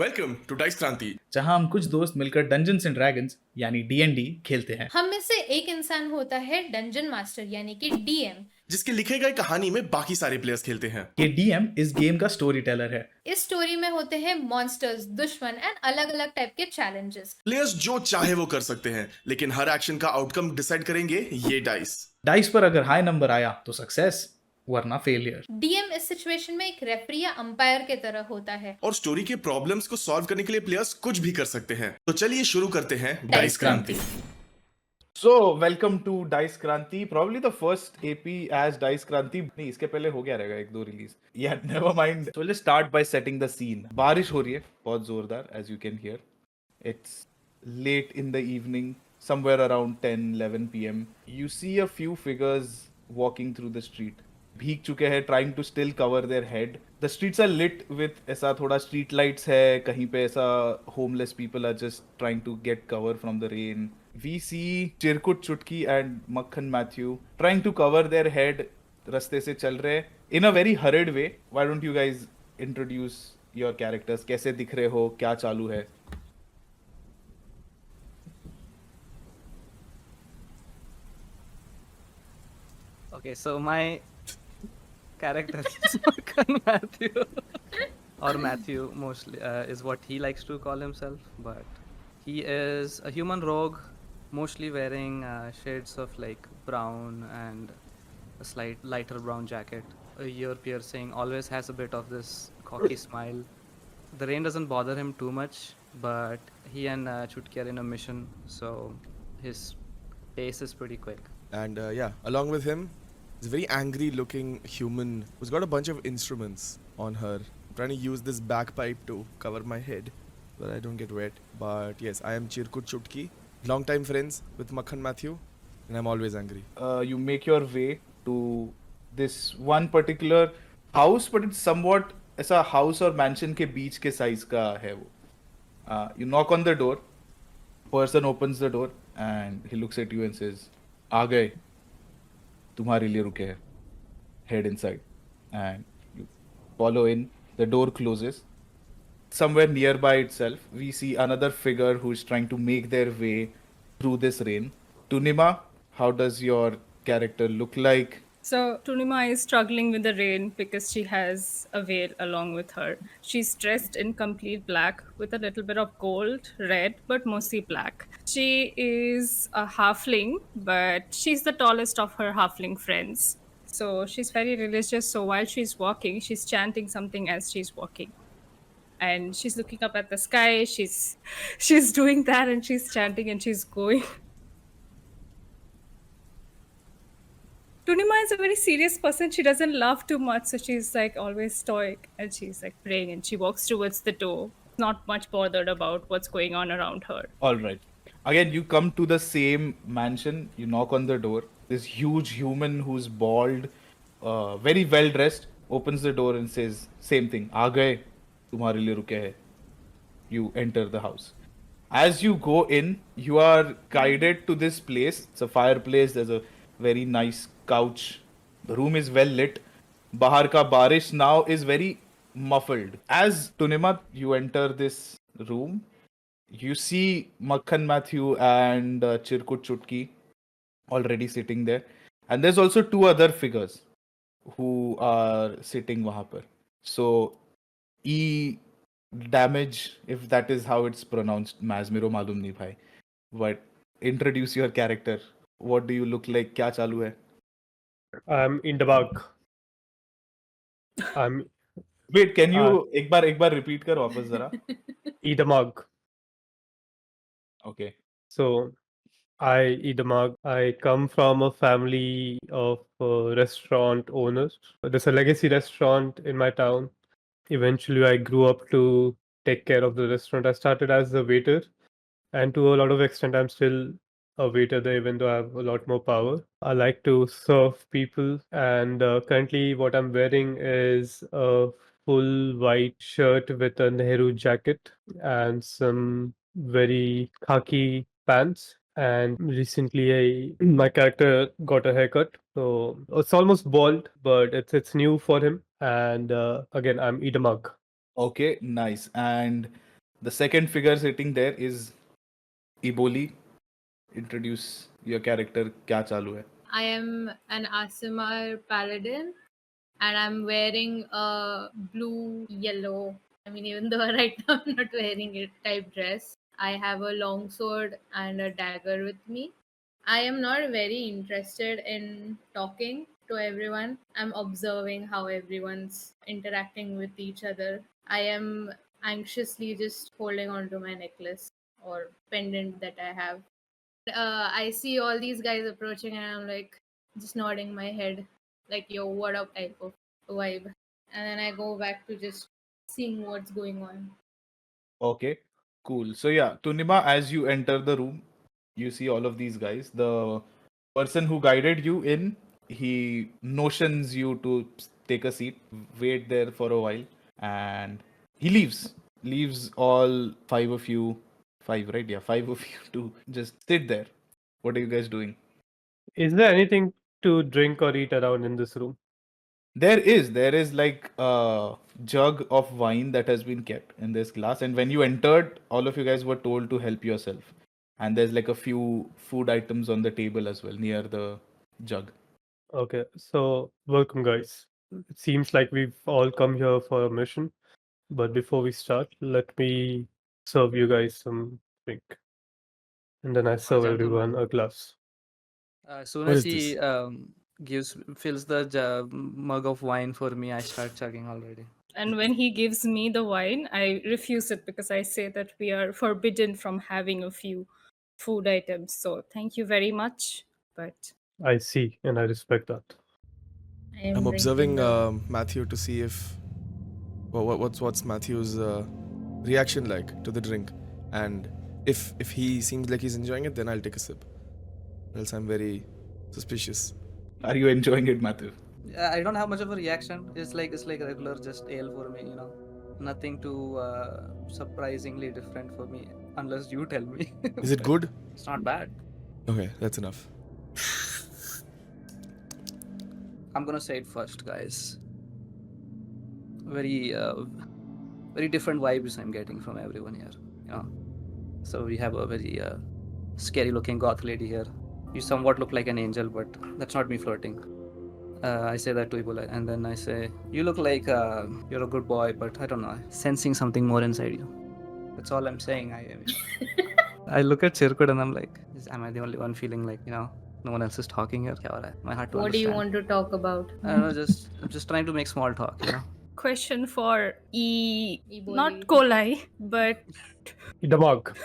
Welcome to DiceKranti, जहां हम कुछ दोस्त मिलकर डंजन्स एंड ड्रैगन्स यानी D&D खेलते हैं। हम में से एक इंसान होता है डंजन मास्टर यानी कि डीएम। जिसके लिखे गए कहानी में बाकी सारे प्लेयर्स खेलते हैं। ये DM इस गेम का स्टोरी टेलर है। इस स्टोरी में होते हैं मॉन्स्टर्स, दुश्मन एंड अलग अलग टाइप के चैलेंजेस। प्लेयर्स जो चाहे वो कर सकते हैं, लेकिन हर एक्शन का आउटकम डिसाइड करेंगे ये डाइस। डाइस पर अगर हाई नंबर आया तो सक्सेस, वरना फेलियर। डीएम इस सिचुएशन में एक रेफरी या अंपायर के तरह होता है। और स्टोरी के प्रॉब्लम्स को सॉल्व करने के लिए प्लेयर्स कुछ भी कर सकते हैं। तो चलिए शुरू करते हैं DiceKranti। So, welcome to DiceKranti. Probably the first AP as DiceKranti. नहीं, इसके पहले हो गया रहेगा एक दो release. Yeah, never mind. So let's start by setting the scene. बारिश हो रही है, बहुत जोरदार, as you can hear. It's late in the evening, somewhere around 10-11 p.m. You see a few figures walking through the street. भीग चुके हैं, trying to still cover their head. The streets are lit with ऐसा थोड़ा street lights है, कहीं पे ऐसा homeless people are just trying to get cover from the rain. We see चिरकुट चुटकी and मक्खन Matthew trying to cover their head. रास्ते से चल रहे in a very hurried way. Why don't you guys introduce your characters? कैसे दिख रहे हो, क्या चालू है? Okay, so my character is Mokkan Matthew, or Matthew mostly is what he likes to call himself. But he is a human rogue, mostly wearing shades of like brown and a slight lighter brown jacket. A ear piercing, always has a bit of this cocky smile. The rain doesn't bother him too much, but he and Chutki are in a mission, so his pace is pretty quick. And yeah, along with him is a very angry looking human who's got a bunch of instruments on her. I'm trying to use this bagpipe to cover my head so that I don't get wet. But yes, I am Chirkut Chutki, long time friends with Makhan Matthew, and I'm always angry. You make your way to this one particular house, but it's somewhat ऐसा house और mansion के बीच के size का है वो. You knock on the door. Person opens the door and he looks at you and says, "आ गए, तुम्हारे लिए रुके हैं." Head inside and you follow in. The door closes. Somewhere nearby itself, we see another figure who's trying to make their way through this rain. Tunima, how does your character look like? So Tunima is struggling with the rain because she has a veil along with her. She's dressed in complete black with a little bit of gold, red, but mostly black. She is a halfling, but she's the tallest of her halfling friends. So she's very religious. So while she's walking, she's chanting something as she's walking. And she's looking up at the sky. She's doing that and she's chanting and she's going. Tunima is a very serious person. She doesn't laugh too much, so she's like always stoic and she's like praying and she walks towards the door, not much bothered about what's going on around her. All right. Again, you come to the same mansion. You knock on the door. This huge human who's bald, very well dressed, opens the door and says, "Same thing. आ गए, तुम्हारे लिए रुके हैं." You enter the house. As you go in, you are guided to this place. It's a fireplace. There's a very nice couch. The room is well lit. Bahar ka barish now is very muffled. As Tunima, you enter this room. You see Makhan Matthew and Chirkut Chutki already sitting there. And there's also two other figures who are sitting wahan par. So, E damage, if that is how it's pronounced, Maz mero malum nahi bhai. But introduce your character. What do you look like? Kya chalu hai? I'm in the bug. I'm Wait, can you एक बार repeat कर वापस जरा? eat a mug. Okay. So I eat a mug. I come from a family of restaurant owners. There's a legacy restaurant in my town. Eventually, I grew up to take care of the restaurant. I started as a waiter, and to a lot of extent, I'm still a waiter there, even though I have a lot more power. I like to serve people, and currently, what I'm wearing is a full white shirt with a Nehru jacket and some very khaki pants. And recently, my character got a haircut, so it's almost bald, but it's new for him. And again, I'm Idamag. Okay, nice. And The second figure sitting there is Iboli. Introduce your character. क्या चालू है? I am an Asimar paladin and I'm wearing a blue, yellow. I mean, even though right now I'm not wearing it, type dress. I have a long sword and a dagger with me. I am not very interested in talking to everyone. I'm observing how everyone's interacting with each other. I am anxiously just holding on to my necklace or pendant that I have. I see all these guys approaching and I'm like just nodding my head like yo what up type of vibe, and then I go back to just seeing what's going on. Okay, cool. So yeah, Tunima, as you enter the room, you see all of these guys. The person who guided you in, he notions you to take a seat, wait there for a while, and he leaves. Leaves all five of you, five, right? Yeah, five of you to just sit there. What are you guys doing? Is there anything to drink or eat around in this room? There is like a jug of wine that has been kept in this glass, and when you entered, all of you guys were told to help yourself. And there's like a few food items on the table as well near the jug. Okay, so welcome, guys. It seems like we've all come here for a mission. But before we start, let me serve you guys some drink. And then I serve gentlemen. everyone a glass. As soon What as is this? he fills the mug of wine for me, I start chugging already. And when he gives me the wine, I refuse it because I say that we are forbidden from having a few food items. So thank you very much. But I see, and I respect that. I am I'm drinking observing the Matthew to see if what's Matthew's reaction like to the drink, and if he seems like he's enjoying it, then I'll take a sip. Else I'm very suspicious. Are you enjoying it, Matthew? I don't have much of a reaction. It's like regular just ale for me, you know. Nothing too surprisingly different for me, unless you tell me. Is it good? It's not bad. Okay, that's enough. I'm gonna say it first, guys. Very different vibes I'm getting from everyone here. You know, so we have a very scary-looking goth lady here. You somewhat look like an angel, but that's not me flirting. I say that to Ebola, and then I say, "You look like you're a good boy, but I don't know, sensing something more inside you." That's all I'm saying. I look at Chirkut and I'm like, am I the only one feeling like, you know, no one else is talking here? Kya ho raha hai? My heart to what do you understand. want to talk about? I don't know, I'm just trying to make small talk, you know. question for Eboli. not Kolai, but Idamag.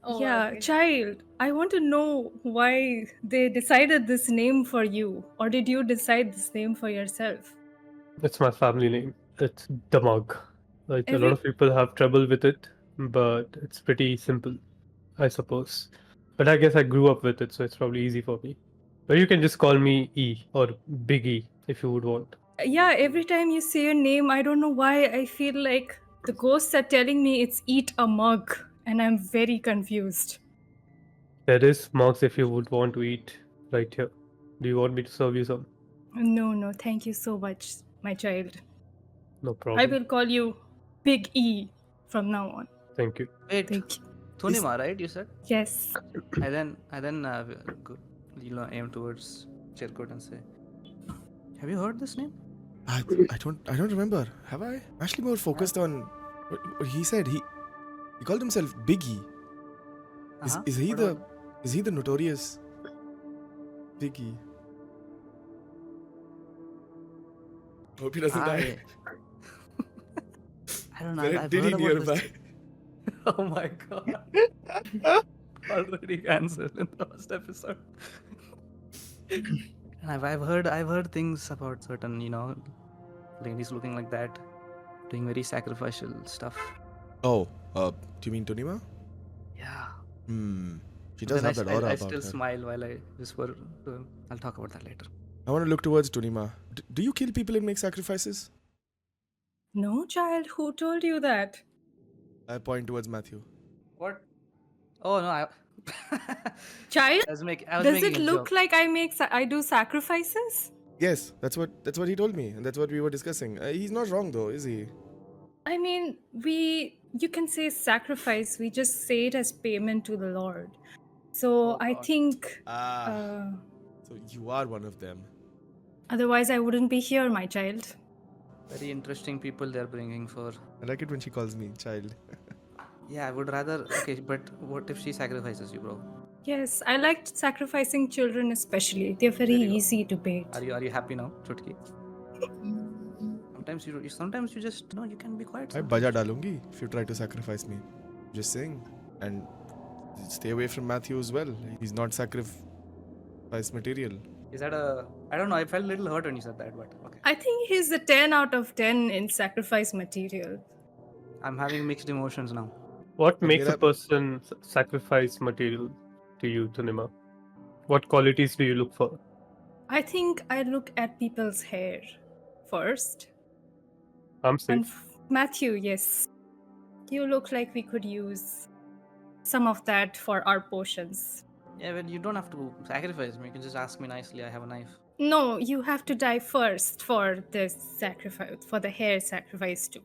Oh, yeah, okay. child. I want to know why they decided this name for you, or did you decide this name for yourself? It's my family name. It's Damag. Like a lot Every of people have trouble with it, but it's pretty simple, I suppose. But I guess I grew up with it, so it's probably easy for me. But you can just call me E or Big E if you would want. yeah, every time you say your name, I don't know why I feel like the ghosts are telling me it's eat a mug, and I'm very confused. There is mugs if you would want to eat right here. Do you want me to serve you some? No, thank you so much, my child. No I problem. will call you Big E from now on. Thank you. Wait, Thank you. Thunima, right? You said. Yes. I then aim towards Chirkut and say, "Have you heard this name?" I don't remember. Have I? Actually, more focused on what he said. He called himself Biggie. Uh-huh. Is he What the about- is he the notorious Biggie? Hope he doesn't die. I don't know. There a I've Diddy heard about nearby. this. Oh my god. Already cancelled in the first episode. And I've heard things about certain, you know, ladies looking like that, doing very sacrificial stuff. Oh, do you mean Tonima? Yeah. She does Then have that aura I about still her. smile while I whisper to him. I'll talk about that later. I want to look towards Tonima. Do you kill people and make sacrifices? No, child. Who told you that? I point towards Matthew. What? Oh no, Child, I was does making it a look joke. like I do sacrifices? Yes, that's what he told me, and that's what we were discussing. He's not wrong though, is he? I mean, you can say sacrifice. We just say it as payment to the Lord. So Oh I God. think, Ah, so you are one of them. otherwise I wouldn't be here, my child. Very interesting people they're bringing for. I like it when she calls me child. Yeah, I would rather. Okay, but what if she sacrifices you, bro? Yes, I liked sacrificing children especially. They're very Very well. easy to bait. Are you happy now, Chutki? Sometimes you just you can be quiet. I Sometimes. baja dalungi if you try to sacrifice me. Just saying. And stay away from Matthew as well. He's not sacrifice material. Is that a? I don't know. I felt a little hurt when you said that, but okay. I think he's a 10 out of 10 in sacrifice material. I'm having mixed emotions now. What Okay, makes a that- person sacrifice material to you, Tunima? What qualities do you look for? I think I look at people's hair first. I'm And safe. Matthew, yes, you look like we could use some of that for our potions. Yeah, but you don't have to sacrifice me. You can just ask me nicely. I have a knife. No, you have to die first for the sacrifice, for the hair sacrifice too.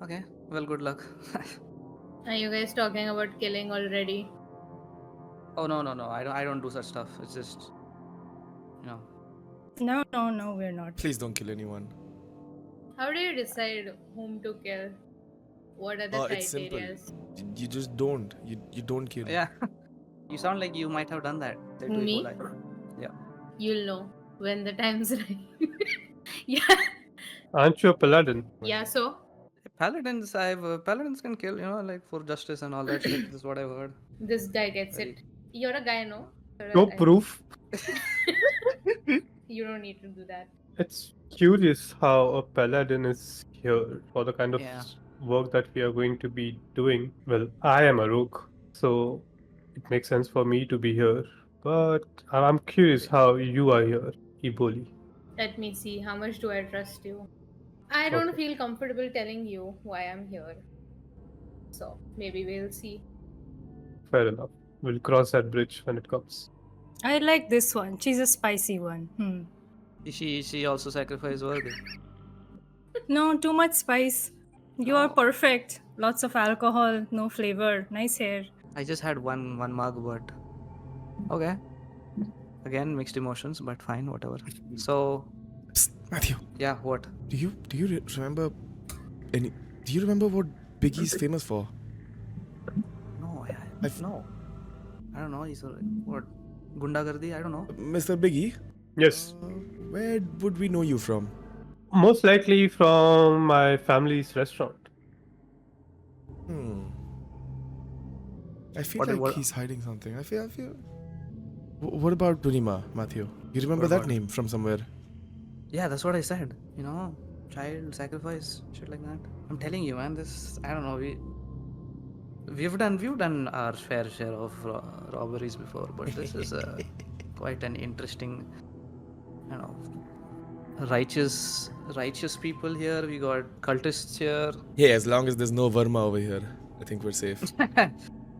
Okay. Well, good luck. Are you guys talking about killing already? Oh no. I don't do such stuff. It's just, you know. No, we're not. Please don't kill anyone. How do you decide whom to kill? What are the It's simple. criteria? You just don't. You don't kill. Yeah. You sound like you might have done that. Say to Me? Ebola. Yeah. You'll know when the time's right. Yeah. Aren't you a paladin? Yeah, so Paladins, paladins can kill, like for justice and all that shit. This is what I've heard. this guy gets Very- it. You're a guy, no? You're a No guy. proof. You don't need to do that. It's curious how a paladin is here for the kind of Yeah. work that we are going to be doing. Well, I am a rogue, so it makes sense for me to be here. But I'm curious how you are here, Eboli. Let me see. How much do I trust you? I don't Okay. feel comfortable telling you why I'm here. So maybe we'll see. Fair enough. We'll cross that bridge when it comes. I like this one. She's a spicy one. Is she also sacrifice worthy? No, too much spice. You are No. perfect. Lots of alcohol, no flavor, nice hair. I just had one mug, but okay. Again, mixed emotions, but fine, whatever. So Psst, Matthew, yeah, what? do you remember any? Do you remember what Biggie's famous for? No, I've- no. I don't know. He's what? Gundagardi? I don't know. Mr. Biggie, Yes, where would we know you from? most likely from my family's restaurant. I feel What- like what- he's hiding something. I feel. What about Dunima, Matthew? You remember What that about- name from somewhere? Yeah, that's what I said. Child sacrifice, shit like that. I'm telling you, man. This I don't know. We've done our fair share of robberies before, but this is quite an interesting, righteous people here. We got cultists here. Yeah, as long as there's no Verma over here, I think we're safe.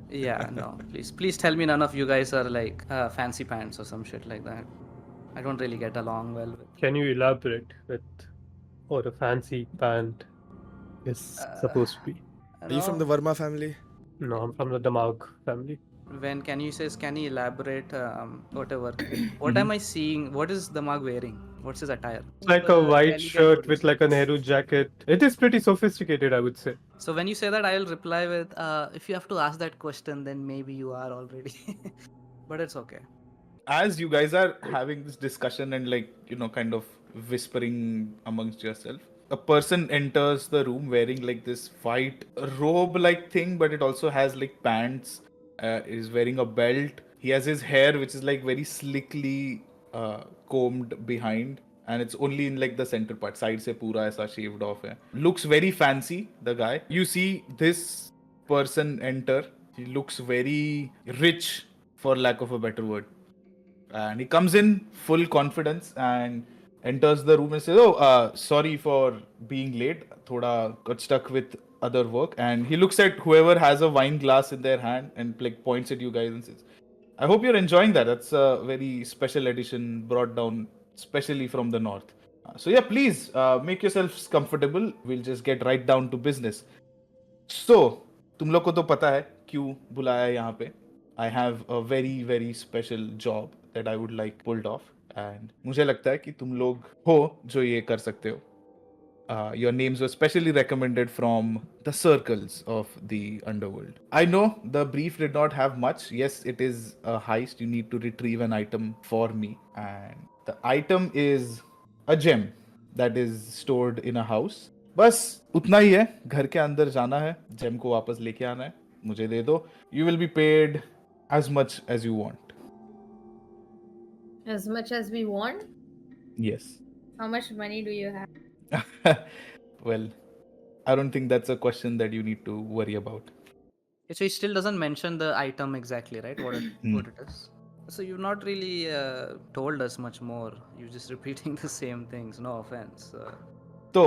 Yeah, no, please tell me none of you guys are like fancy pants or some shit like that. I don't really get along well with. Can you elaborate with what a fancy pant is supposed to be? Are you from the Verma family? No, I'm from the Damag family. When can you elaborate? Whatever. What am I seeing? What is the mug wearing? What's his attire? It's like a white elegant shirt hoodies. with like a Nehru jacket. It is pretty sophisticated, I would say. So when you say that, I'll reply with, if you have to ask that question, then maybe you are already. But it's okay. As you guys are having this discussion and kind of whispering amongst yourself, a person enters the room wearing like this white robe like thing, but it also has like pants, is wearing a belt. He has his hair which is like very slickly combed behind, and it's only in like the center part, side se pura aisa shaved off hai. Looks very fancy, the guy. You see this person enter, he looks very rich, for lack of a better word. And he comes in full confidence and enters the room and says, sorry for being late. Thoda got stuck with other work. And he looks at whoever has a wine glass in their hand and like points at you guys and says, I hope you're enjoying that. That's a very special edition brought down specially from the north. So yeah, please make yourselves comfortable. We'll just get right down to business. So, तुम लोग को तो पता है क्यों बुलाया है यहाँ पे. I have a very very special job that I would like pulled off, and मुझे लगता है कि तुम लोग हो जो ये कर सकते हो. Your names were specially recommended from the circles of the underworld. I know the brief did not have much. Yes, it is a heist. You need to retrieve an item for me, and the item is a gem that is stored in a house. बस उतना ही है. घर के अंदर जाना है, GeM को वापस लेके आना है, मुझे दे दो. You will be paid as much as you want. As much as we want. Yes. How much money do you have? Well, I don't think that's a question that you need to worry about. Okay, so he still doesn't mention the item exactly, right? What it is. So you've not really told us much more. You're just repeating the same things. No offense. तो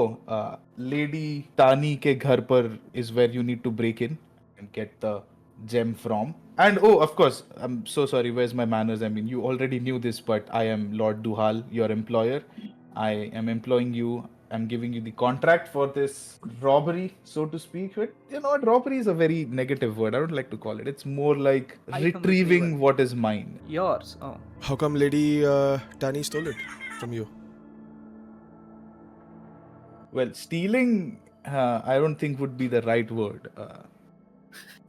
lady तानी के घर पर is where you need to break in and get the gem from. And oh, of course, I'm so sorry. Where's my manners? I mean, you already knew this, but I am Lord Duhal, your employer. I am employing you. I'm giving you the contract for this robbery, so to speak. But you know what? Robbery is a very negative word. I don't like to call it. It's more like Item retrieving retrieval. what is mine. Yours. Oh. How come Lady Tani stole it from you? Well, stealing, I don't think would be the right word.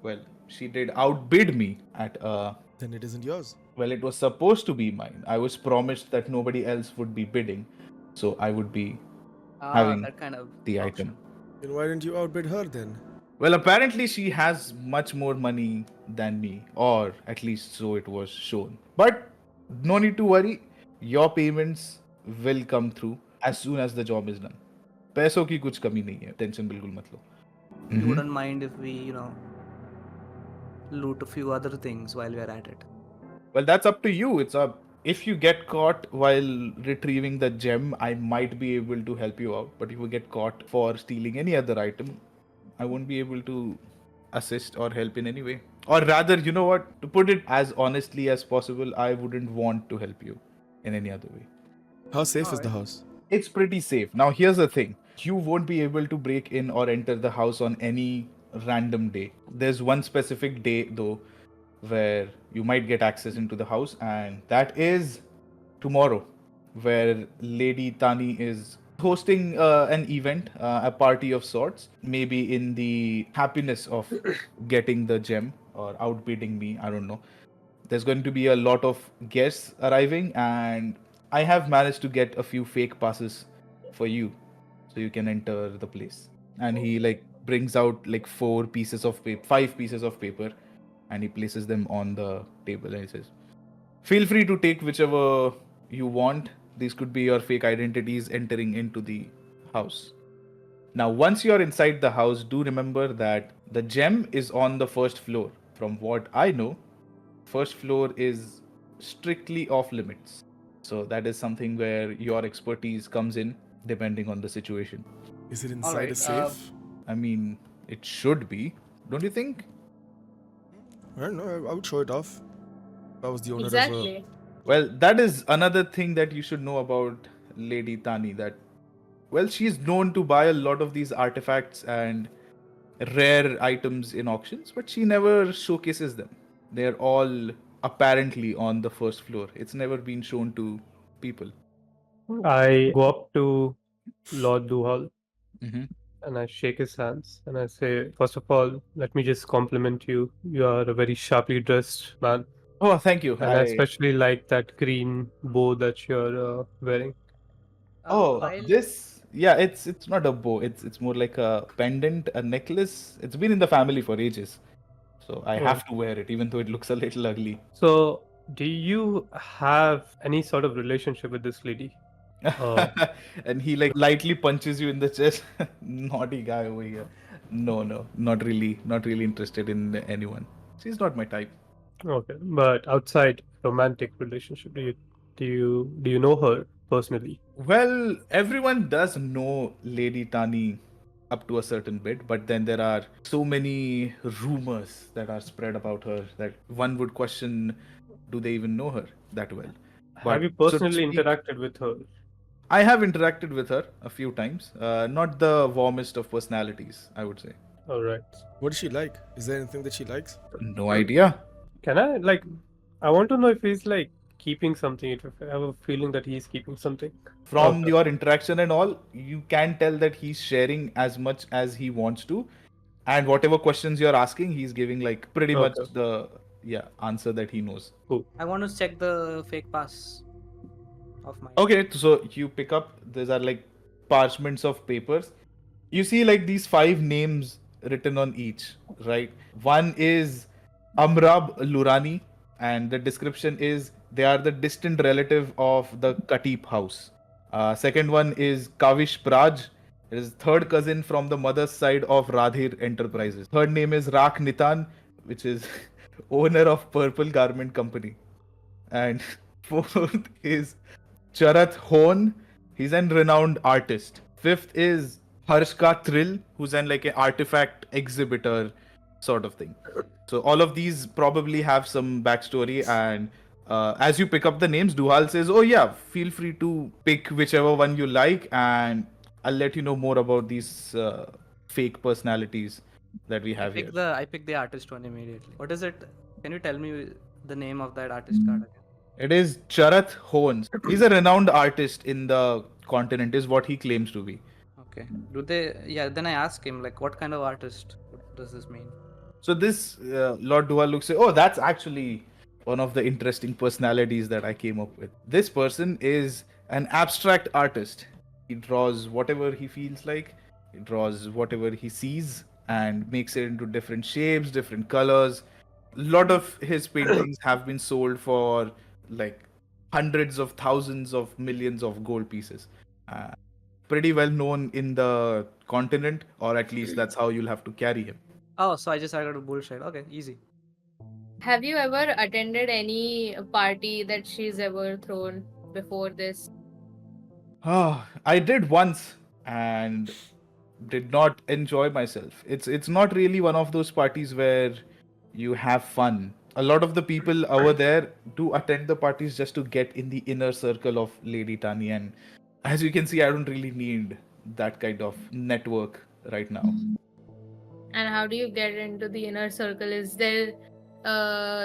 Well, she did outbid me at Then it isn't yours. well, it was supposed to be mine. I was promised that nobody else would be bidding, so I would be having That kind of the auction. item. Then why didn't you outbid her then? Well, apparently she has much more money than me, or at least so it was shown. But no need to worry. Your payments will come through as soon as the job is done. पैसों की कुछ कमी नहीं है. Tension बिल्कुल मत लो. You wouldn't mind if we, loot a few other things while we're at it. Well, that's up to you. It's up. If you get caught while retrieving the gem, I might be able to help you out. But if you get caught for stealing any other item, I won't be able to assist or help in any way. Or rather, you know what? To put it as honestly as possible, I wouldn't want to help you in any other way. How safe is the house? It's pretty safe. Now, here's the thing. You won't be able to break in or enter the house on any random day. There's one specific day, though, where you might get access into the house, and that is tomorrow, where Lady Tani is hosting an event, a party of sorts, maybe in the happiness of getting the gem or outbidding me. I don't know. There's going to be a lot of guests arriving, and I have managed to get a few fake passes for you so you can enter the place. And he brings out 5 pieces of paper, and he places them on the table, and he says, feel free to take whichever you want. These could be your fake identities entering into the house. Now, once you're inside the house, do remember that the gem is on the first floor. From what I know, first floor is strictly off limits. So that is something where your expertise comes in depending on the situation. Is it inside Alright, a safe? I mean, it should be. Don't you think? I don't know. I would show it off. If I was the owner Exactly. Well, that is another thing that you should know about Lady Tani, that, well, she's known to buy a lot of these artifacts and rare items in auctions, but she never showcases them. They're all apparently on the first floor. It's never been shown to people. I go up to Lord Duhal Mm-hmm. and I shake his hands and I say, first of all, let me just compliment you. You are a very sharply dressed man. Oh, thank you. And I especially like that green bow that you're wearing. This, yeah, it's not a bow. It's more like a pendant, a necklace. It's been in the family for ages, so I have to wear it, even though it looks a little ugly. So, do you have any sort of relationship with this lady? And he lightly punches you in the chest. Naughty guy over here. No, not really interested in anyone. She's not my type. Okay, but outside romantic relationship, do you know her personally? Well, everyone does know Lady Tani up to a certain bit, but then there are so many rumors that are spread about her that one would question, do they even know her that well? Have you so to personally speak- interacted with her? I have interacted with her a few times. Not the warmest of personalities, I would say. All right. What does she like? Is there anything that she likes? No idea. Can I like? I want to know if he's like keeping something. If I have a feeling that he's keeping something. From Okay. your interaction and all, you can tell that he's sharing as much as he wants to, and whatever questions you're asking, he's giving like pretty much Okay. the answer that he knows. Cool. I want to check the fake pass of mine. Okay, so you pick up. These are like parchments of papers. You see like these 5 names written on each, right? One is Amrab Lurani, and the description is they are the distant relative of the Katip house. Second one is Kavish Praj. It is third cousin from the mother's side of Radhir Enterprises. Third name is Rak Nitan, which is owner of Purple Garment Company. And fourth is Charat Hon. He's an renowned artist. Fifth is Harshka Thrill, who's an like an artifact exhibitor sort of thing. So all of these probably have some backstory, and as you pick up the names, Duhal says, "Oh yeah, feel free to pick whichever one you like, and I'll let you know more about these fake personalities that we have here." I pick the artist one immediately. What is it? Can you tell me the name of that artist card again? It is Charath Hones. He's a renowned artist in the continent, is what he claims to be. Okay. Do they? Yeah. Then I ask him like, what kind of artist? What does this mean? So this Lord Duhal looks say, "Oh, that's actually one of the interesting personalities that I came up with. This person is an abstract artist. He draws whatever he feels like. He draws whatever he sees and makes it into different shapes, different colors. A lot of his paintings have been sold for like hundreds of thousands of millions of gold pieces. Uh, Pretty well known in the continent, or at least that's how you'll have to carry him." Oh, so I got to bullshit. Okay, easy. Have you ever attended any party that she's ever thrown before this? I did once and did not enjoy myself. It's not really one of those parties where you have fun. A lot of the people over there do attend the parties just to get in the inner circle of Lady Tani, and as you can see, I don't really need that kind of network right now. And how do you get into the inner circle? Is there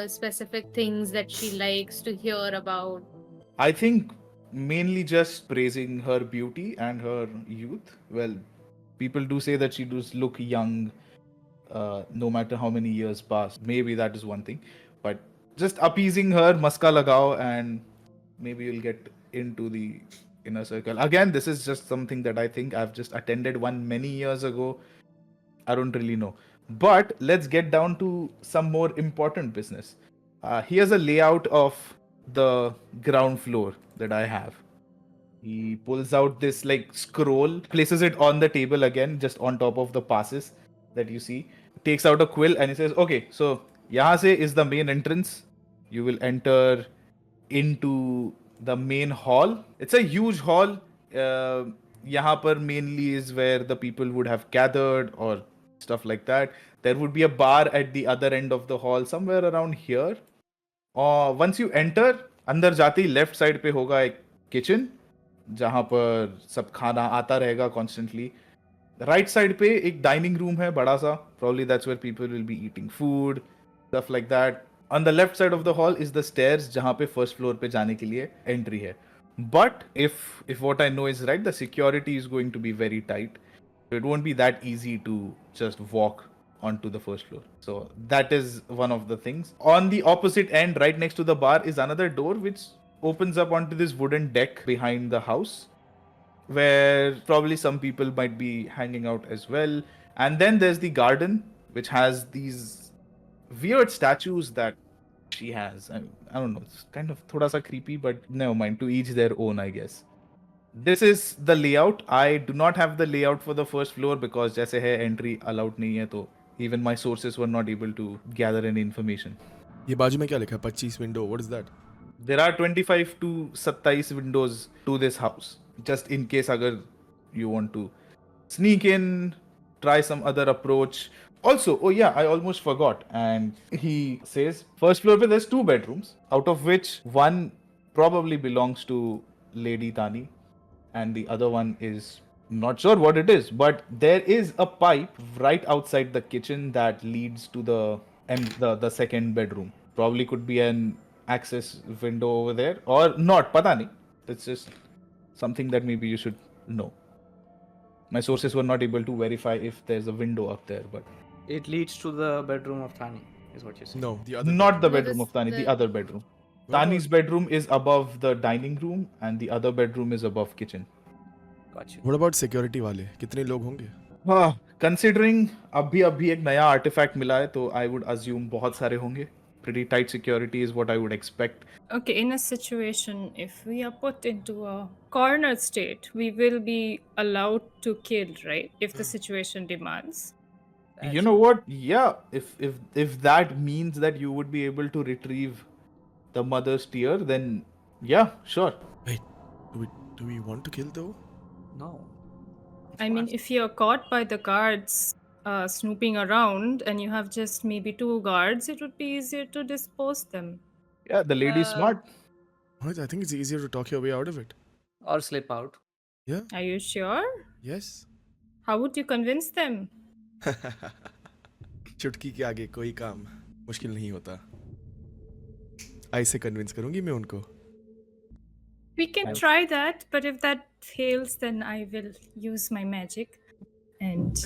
specific things that she likes to hear about? I think mainly just praising her beauty and her youth. Well, people do say that she does look young, no matter how many years pass. Maybe that is one thing, but just appeasing her, maska lagao, and maybe you'll get into the inner circle. Again, this is just something that I think I've just attended one many years ago. I don't really know. But let's get down to some more important business. Here's a layout of the ground floor that I have. He pulls out this like scroll, places it on the table again, just on top of the passes that you see. Takes out a quill and he says, "Okay, so yahan se is the main entrance. You will enter into the main hall. It's a huge hall. Yahan par mainly is where the people would have gathered or stuff like that. There would be a bar at the other end of the hall, somewhere around here. Once you enter, अंदर जाते ही left side पे होगा एक kitchen जहां पर सब खाना आता रहेगा कॉन्स्टेंटली. राइट साइड पे एक डाइनिंग रूम है बड़ा सा. Probably that's where people will be eating food, stuff like that. On the left side of the hall is the stairs जहां पे फर्स्ट फ्लोर पे जाने के लिए एंट्री है. But if what I know is right, the security is going to be very tight. It won't be that easy to just walk onto the first floor. So that is one of the things. On the opposite end, right next to the bar, is another door which opens up onto this wooden deck behind the house, where probably some people might be hanging out as well. And then there's the garden, which has these weird statues that she has. I don't know, it's kind of thoda sa creepy, but never mind, to each their own, I guess. This is the layout. I do not have the layout for the first floor because जैसे है entry allowed नहीं है, तो even my sources were not able to gather any information. ये बाजू में क्या लिखा है? 25 window. What is that? There are 25 to 27 windows to this house, just in case अगर you want to sneak in, try some other approach. Also, oh yeah, I almost forgot. And he says, first floor पे there's 2 bedrooms, out of which one probably belongs to Lady Tani. and the other one is not sure what it is, but there is a pipe right outside the kitchen that leads to the second bedroom. Probably could be an access window over there or not. Pata nahi. It's just something that maybe you should know. My sources were not able to verify if there's a window up there, but It leads to the bedroom of Thani, is what you're saying. No, the other. not the No, bedroom this- of Tani, the the- other bedroom. What Tani's about- bedroom is above the dining room and the other bedroom is above kitchen. Got you. What about security वाले? कितने लोग होंगे? Considering अभी एक नया artifact मिला है तो I would assume बहुत सारे होंगे. Pretty tight security is what I would expect. Okay, in a situation, if we are put into a cornered state, we will be allowed to kill, right? If the situation demands. You know what? Yeah, if that means that you would be able to retrieve the mother's tear, then yeah, sure. Wait, do we want to kill though? No. I mean, if you're caught by the guards snooping around and you have just maybe 2 guards, it would be easier to dispose them. Yeah, the lady's smart. What? I think it's easier to talk your way out of it. Or slip out. Yeah. Are you sure? Yes. How would you convince them? चुटकी के आगे कोई काम मुश्किल नहीं होता. ऐसे convince करूंगी मैं उनको. We can try that, but if that fails, then I will use my magic. And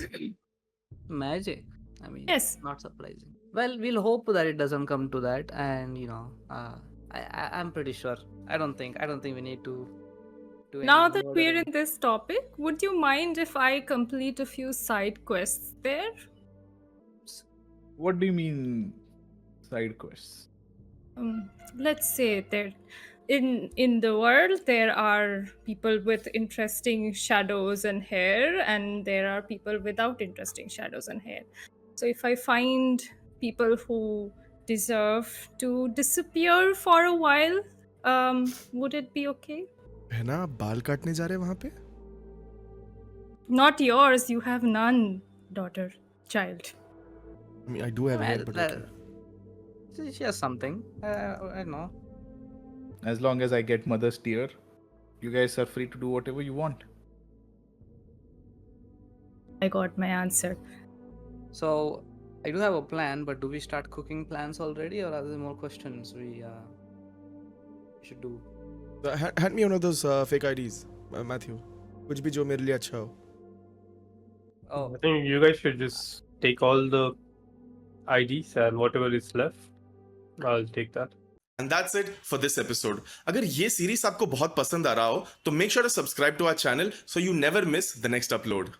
Magic. I mean, Yes. not surprising. Well, we'll hope that it doesn't come to that, and I'm pretty sure. I don't think we need to do any now that more we're than- in this topic, would you mind if I complete a few side quests there? What do you mean side quests? Let's say there in the world there are people with interesting shadows and hair, and there are people without interesting shadows and hair. So if I find people who deserve to disappear for a while, would it be okay? है ना, आप बाल काटने जा रहे हैं वहाँ पे? Not yours, you have none, daughter, child. I mean, I do have hair, but okay. She has something. I know. As long as I get mother's tear, you guys are free to do whatever you want. I got my answer. So I do have a plan, but do we start cooking plans already, or are there more questions we should do? Hand me one of those fake IDs, Matthew. कुछ भी जो मेरे लिए अच्छा हो. Oh, I think you guys should just take all the IDs and whatever is left, I'll take that. And that's it for this episode. अगर ये series आपको बहुत पसंद आ रहा हो तो make sure to subscribe to our channel so you never miss the next upload.